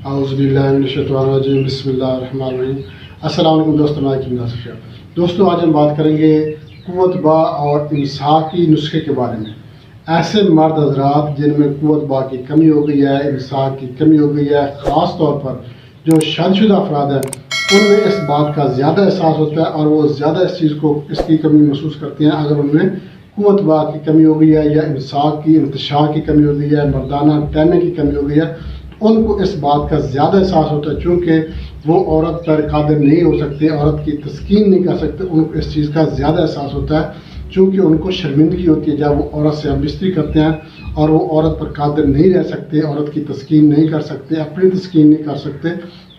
अऊज़ुबिल्लाहिमिनश्शैतानिर्रजीम बिस्मिल्लाहिर्रहमानिर्रहीम। अस्सलाम वालेकुम दोस्तों, आज हम बात करेंगे क़ुव्वत बा और इमसाक की नुस्खे के बारे में। ऐसे मर्द हज़रात जिनमें क़ुव्वत बा की कमी हो गई है, इमसाक की कमी हो गई है, ख़ास तौर पर जो शादीशुदा अफराद हैं उनमें इस बात का ज़्यादा एहसास होता है और वो ज़्यादा इस चीज़ को इसकी कमी महसूस करते हैं। अगर उनमें क़ुव्वत बा की कमी हो गई है या इमसाक की इंतशार की कमी हो गई है, मर्दाना टहलने की कमी हो गई है, उनको इस बात का ज़्यादा एहसास होता है। चूँकि वो औरत पर कादिर नहीं हो सकते, औरत की तस्कीन नहीं कर सकते, उनको इस चीज़ का ज़्यादा एहसास होता है। चूँकि उनको शर्मिंदगी होती है जब वो औरत से हम बिस्तरी करते हैं और वो औरत पर कादिर नहीं रह सकते, औरत की तस्कीन नहीं कर सकते, अपनी तस्कीन नहीं कर सकते,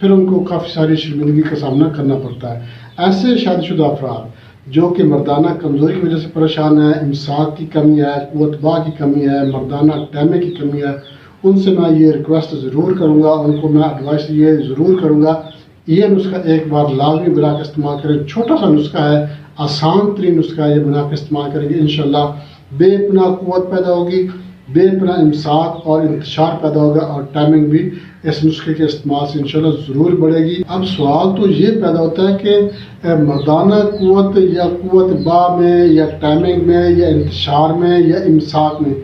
फिर उनको काफ़ी सारी शर्मिंदगी का सामना करना पड़ता है। ऐसे शादीशुदा अफराद जो कि मर्दाना कमज़ोरी की वजह से परेशान है, इमसाक की कमी है, क़ुव्वत बा की कमी है, मर्दाना टहलने की कमी है, उनसे मैं ये रिक्वेस्ट ज़रूर करूँगा, उनको मैं एडवाइस ये ज़रूर करूँगा, ये नुस्खा एक बार लाजमी बना के इस्तेमाल करें। छोटा सा नुस्खा है, आसान तरीन नुस्खा है, ये बना के इस्तेमाल करेंगे इंशाल्लाह बेपनाह क़ुव्वत पैदा होगी, बेपनाह इमसाक और इंतशार पैदा होगा और टाइमिंग भी इस नुस्खे के इस्तेमाल से इंशाल्लाह ज़रूर बढ़ेगी। अब सवाल तो ये पैदा होता है कि मर्दाना क़ुव्वत या क़ुव्वत बा में या टाइमिंग में या इंतशार में या इमसाक में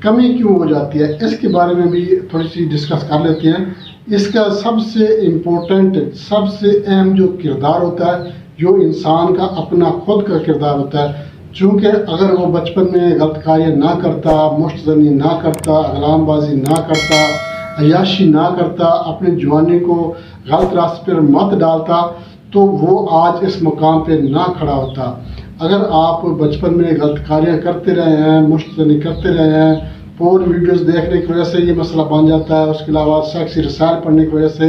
कमी क्यों हो जाती है, इसके बारे में भी थोड़ी सी डिस्कस कर लेते हैं। इसका सबसे इम्पोर्टेंट, सबसे अहम जो किरदार होता है, जो इंसान का अपना खुद का किरदार होता है। चूँकि अगर वो बचपन में गलत कार्य ना करता, मुश्तज़नी ना करता, अगलामबाजी ना करता, अय्याशी ना करता, अपनी जवानी को गलत रास्ते पर मत डालता, तो वो आज इस मुकाम पे ना खड़ा होता। अगर आप बचपन में गलत कार्य करते रहे हैं, मुश्तज़नी करते रहे हैं, पोर्न वीडियोस देखने की वजह से ये मसला बन जाता है, उसके अलावा सेक्स रसायल पढ़ने की वजह से,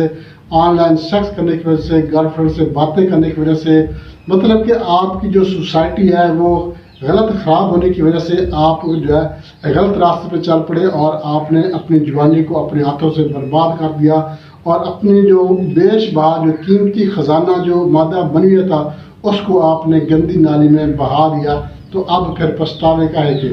ऑनलाइन सेक्स करने की वजह से, गर्लफ्रेंड से बातें करने की वजह से, मतलब कि आपकी जो सोसाइटी है वो गलत ख़राब होने की वजह से आप जो है गलत रास्ते पे चल पड़े और आपने अपनी जवानी को अपने हाथों से बर्बाद कर दिया और अपनी जो बेशबहा जो कीमती ख़जाना जो मादा बनी हुआ था उसको आपने गंदी नाली में बहा दिया। तो अब फिर पछतावे का है कि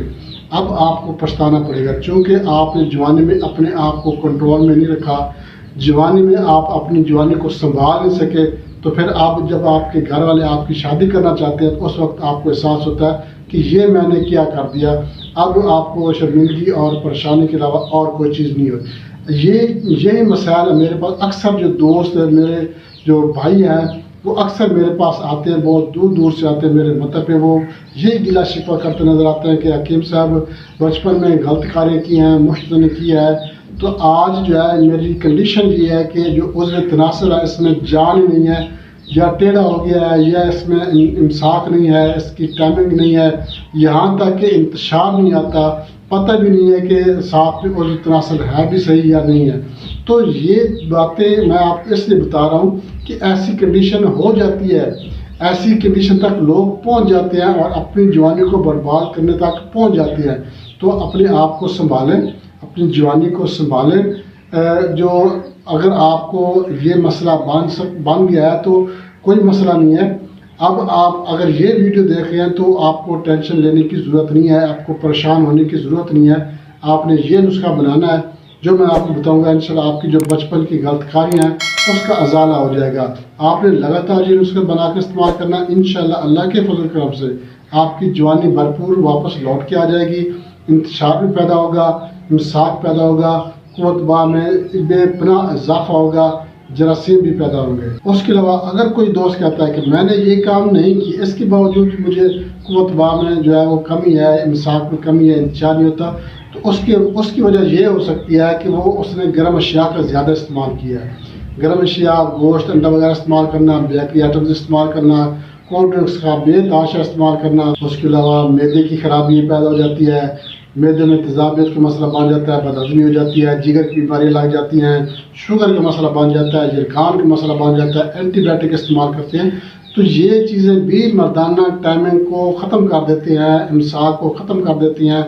अब आपको पछताना पड़ेगा, चूँकि आपने जवानी में अपने आप को कंट्रोल में नहीं रखा, जवानी में आप अपनी जवानी को संभाल नहीं सके। तो फिर आप जब आपके घर वाले आपकी शादी करना चाहते हैं तो उस वक्त आपको एहसास होता है कि ये मैंने क्या कर दिया। अब आपको शर्मिंदगी और परेशानी के अलावा और कोई चीज़ नहीं होती। यही मसाइल मेरे पास अक्सर जो दोस्त हैं, मेरे जो भाई हैं, वो अक्सर मेरे पास आते हैं, बहुत दूर दूर से आते हैं मेरे मतलब पे। वो ये गिला शिकवा करते नज़र आते हैं कि हकीम साहब बचपन में गलत कार्य किए हैं, मुश्तज़नी किया है, तो आज जो है मेरी कंडीशन ये है कि जो उज़्र तनासर है इसमें जान ही नहीं है, या टेढ़ा हो गया है, या इसमें इमसाक नहीं है, इसकी टाइमिंग नहीं है, यहाँ तक कि इंतशार नहीं आता, पता भी नहीं है कि साथ में उज़्र तनासर है भी सही या नहीं है। तो ये बातें मैं आपको इसलिए बता रहा हूँ कि ऐसी कंडीशन हो जाती है, ऐसी कंडीशन तक लोग पहुँच जाते हैं और अपनी जवानी को बर्बाद करने तक पहुँच जाते हैं। तो अपने आप को संभालें, अपनी जवानी को संभालें। जो अगर आपको ये मसला बन गया है तो कोई मसला नहीं है। अब आप अगर ये वीडियो देख रहे हैं तो आपको टेंशन लेने की ज़रूरत नहीं है, आपको परेशान होने की ज़रूरत नहीं है। आपने ये नुस्खा बनाना है जो मैं आपको बताऊंगा। इंशाल्लाह आपकी जो बचपन की गलतकारियाँ हैं उसका अजाला हो जाएगा। आपने लगातार ये नुस्खा बना के इस्तेमाल करना, इंशाल्लाह अल्लाह के फजल करम से आपकी जवानी भरपूर वापस लौट के आ जाएगी, इंतशार भी पैदा होगा, इमसाक पैदा होगा, क़ुव्वत बा में बेपनाह इजाफा होगा, जरासीम भी पैदा होंगे। उसके अलावा अगर कोई दोस्त कहता है कि मैंने ये काम नहीं किया, इसके बावजूद मुझे क़ुव्वत बा में जो है वो कमी है, इमसाक में कमी है, इंतजार नहीं होता, तो उसकी वजह ये हो सकती है कि वो उसने गर्म अशिया का ज़्यादा इस्तेमाल किया है। गर्म अशिया, गोश्त, अंडा वगैरह इस्तेमाल करना, बेकरी आइटम्स इस्तेमाल करना, कोल्ड ड्रिंक्स का बेतहाशा इस्तेमाल करना। उसके अलावा मैदे की खराबी पैदा हो जाती है, मैदे में तेज़ाबियत का मसला बन जाता है, बदहज़मी हो जाती है, जिगर की बीमारी लग जाती हैं, शुगर का मसला बन जाता है, यरकान का मसला बन जाता है, एंटीबायोटिक इस्तेमाल करते हैं। तो ये चीज़ें भी मर्दाना टाइमिंग को ख़त्म कर देती हैं, इमसाक को ख़त्म कर देती हैं।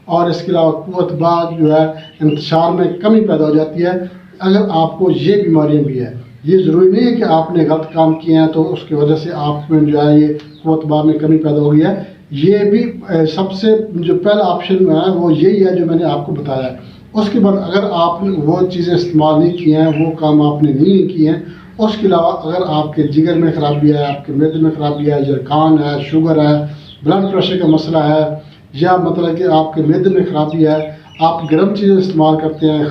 और इसके अलावा क़ुव्वत बा जो है इंतशार में कमी पैदा हो जाती है। अगर आपको ये बीमारियाँ भी है, ये ज़रूरी नहीं है कि आपने गलत काम किए हैं तो उसकी वजह से आप में जो है ये क़ुव्वत बा में कमी पैदा हो गई है। ये भी सबसे जो पहला ऑप्शन है वो यही है जो मैंने आपको बताया है। اس کے بعد اگر آپ نے وہ چیزیں استعمال نہیں کی ہیں، وہ کام آپ نے نہیں کیے ہیں، اس کے علاوہ اگر آپ کے جگر میں خرابی ہے، آپ کے معدے میں خرابی ہے، جرکان ہے، شوگر ہے، بلڈ پریشر کا مسئلہ ہے، یا مطلب کہ آپ کے معدے میں خرابی ہے، آپ گرم چیزیں استعمال کرتے ہیں،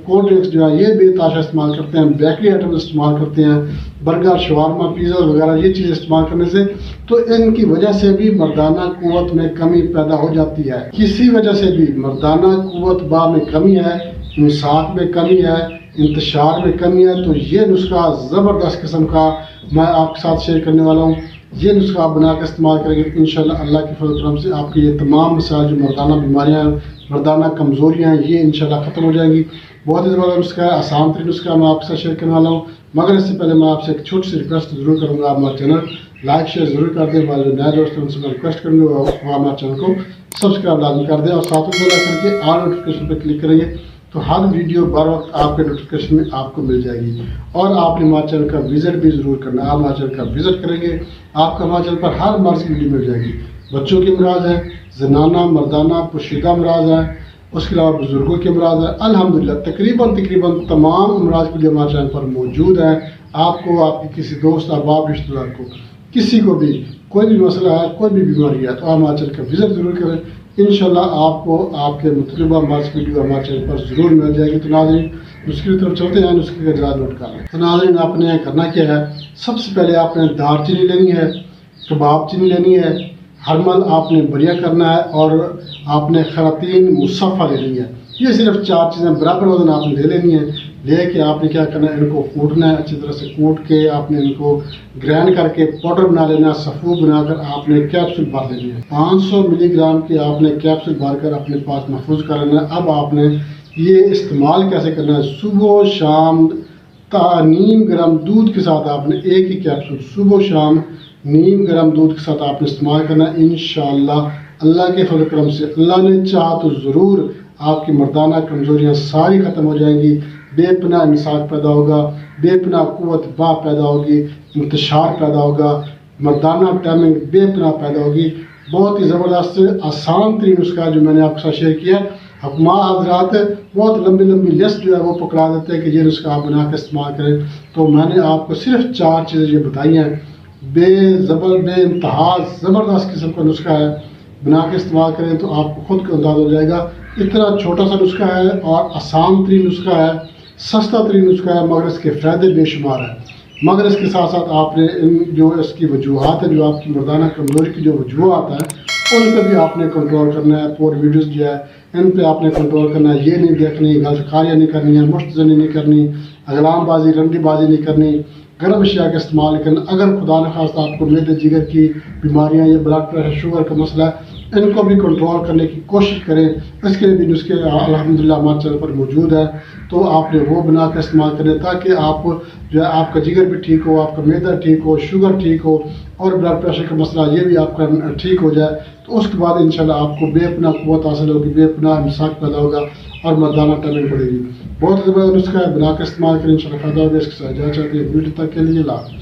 کولڈ ڈرنکس جو ہے یہ بے تحاشا استعمال کرتے ہیں، بیکری آئٹم استعمال کرتے ہیں، برگر، شوارما، پیزا وغیرہ یہ چیزیں استعمال کرنے سے تو ان کی وجہ سے بھی مردانہ قوت میں کمی پیدا ہو جاتی ہے۔ کسی وجہ سے بھی مردانہ قوت با میں کمی ہے، امساک میں کمی ہے، انتشار میں کمی ہے، تو یہ نسخہ زبردست قسم کا میں آپ کے ساتھ شیئر کرنے والا ہوں۔ یہ نسخہ آپ بنا کے استعمال کریں گے انشاءاللہ اللہ کی فضل و کرم سے آپ کی یہ تمام مسائل جو مردانہ بیماریاں ہیں، مردانہ کمزوریاں ہیں، یہ انشاءاللہ ختم ہو جائیں گی۔ بہت ہی زبردست نسخہ ہے، آسان ترین نسخہ میں آپ کے ساتھ شیئر کرنے والا ہوں، مگر اس سے پہلے میں آپ سے ایک چھوٹی سی ریکویسٹ ضرور کروں گا، آپ ہمارا چینل لائک شیئر ضرور کر دیں، ہمارے جو نئے دوست ہیں ان سے میں ریکویسٹ کروں گا وہ ہمارے چینل کو سبسکرائب لازمی کر دیں، اور ساتھ میں بیل آئیکن کے آل نوٹیفیکیشن پہ کلک کریں گے تو ہر ویڈیو بر وقت آپ کے نوٹیفیکیشن میں آپ کو مل جائے گی۔ اور آپ نے ہمارے چینل کا وزٹ بھی ضرور کرنا ہے، آپ ہمارے چینل کا وزٹ کریں گے آپ کو ہمارے چینل پر ہر مرض کی ویڈیو مل جائے گی، بچوں کے امراض ہیں، زنانہ مردانہ پوشیدہ امراض ہیں، اس کے علاوہ بزرگوں کے امراض ہیں، الحمدللہ تقریباً تمام امراض کے لیے ہمارے چینل پر موجود ہیں۔ آپ کو آپ کے کسی دوست احباب رشتہ دار کو کسی کو بھی کوئی بھی مسئلہ ہے، کوئی بھی بیماری ہے تو آپ ہمارے چینل کا وزٹ ضرور کریں، انشاءاللہ آپ کو آپ کے مطلوبہ مرض کی ویڈیو ہمارے چینل پر ضرور مل جائے گی۔ تو ناظرین نسخے کی طرف چلتے ہیں، نسخے کا اجزاء نوٹ کر لیں۔ تو ناظرین آپ نے کرنا کیا ہے، سب سے پہلے آپ نے دار چینی لینی ہے، کباب چینی لینی ہے، ہرمل آپ نے بڑھیا کرنا ہے، اور آپ نے خراطین مصفہ لینی ہے۔ یہ صرف 4 چیزیں برابر وزن آپ نے لے لینی ہے، لے کے آپ نے کیا کرنا ہے، ان کو کوٹنا ہے، اچھی طرح سے کوٹ کے آپ نے ان کو گرائنڈ کر کے پاؤڈر بنا لینا ہے، صفو بنا کر آپ نے کیپسول بھر لینی ہے۔ 500 ملی گرام کی آپ نے کیپسول بھر کر اپنے پاس محفوظ کر لینا ہے۔ اب آپ نے یہ استعمال کیسے کرنا ہے، صبح و شام نیم گرم دودھ کے ساتھ آپ نے ایک ہی کیپسول صبح و شام نیم گرم دودھ کے ساتھ آپ نے استعمال کرنا ہے۔ انشاءاللہ اللہ کے فضل و کرم سے اللہ نے چاہا تو ضرور آپ کی مردانہ کمزوریاں ساری ختم ہو جائیں گی، بے پناہ امساک پیدا ہوگا، بے پناہ قوت با پیدا ہوگی، انتشار پیدا ہوگا، مردانہ ٹائمنگ بے پناہ پیدا ہوگی۔ بہت ہی زبردست آسان ترین نسخہ جو میں نے آپ کے ساتھ شیئر کیا ہے۔ حکماء حضرات بہت لمبی لسٹ جو ہے وہ پکڑا دیتے ہیں کہ یہ نسخہ آپ بنا کے استعمال کریں، تو میں نے آپ کو صرف 4 چیزیں یہ بتائی ہیں، بے انتہا زبردست قسم کا نسخہ ہے، بنا کے استعمال کریں تو آپ کو خود کو انداز ہو جائے گا۔ اتنا چھوٹا سا نسخہ ہے اور آسان ترین نسخہ ہے، سستا ترین نسخہ ہے، مگر اس کے فائدے بے شمار ہیں۔ مگر اس کے ساتھ ساتھ آپ نے جو اس کی وجوہات ہیں، جو آپ کی مردانہ کمزوری کی جو وجوہات ہیں ان پہ بھی آپ نے کنٹرول کرنا ہے۔ پور ویڈیوز جو ہے ان پہ آپ نے کنٹرول کرنا ہے، یہ نہیں دیکھنی، غلط کاریاں نہیں کرنی ہے، مشت زنی نہیں کرنی، اغلام بازی رنڈی بازی نہیں کرنی، گرم اشیاء کا استعمال کرنا۔ اگر خدا نخواستہ آپ کو معدے جگر کی بیماریاں یا بلڈ پریشر شوگر کا مسئلہ ہے، ان کو بھی کنٹرول کرنے کی کوشش کریں، اس کے لیے بھی نسخے الحمدللہ ہمارے چینل پر موجود ہے، تو آپ نے وہ بنا کے استعمال کریں تاکہ آپ جو ہے آپ کا جگر بھی ٹھیک ہو، آپ کا معدہ ٹھیک ہو، شوگر ٹھیک ہو، اور بلڈ پریشر کا مسئلہ یہ بھی آپ کا ٹھیک ہو جائے، تو اس کے بعد انشاءاللہ آپ کو بے پناہ قوت حاصل ہوگی، بے پناہ امساک پیدا ہوگا اور مردانہ ٹائمنگ بڑھے گی۔ بہت زبردست نسخہ ہے، بنا کے استعمال کریں، انشاءاللہ فائدہ ہوگا۔ اس کے ساتھ اجازت چاہتے ہیں، ویڈیو تک کے لیے لا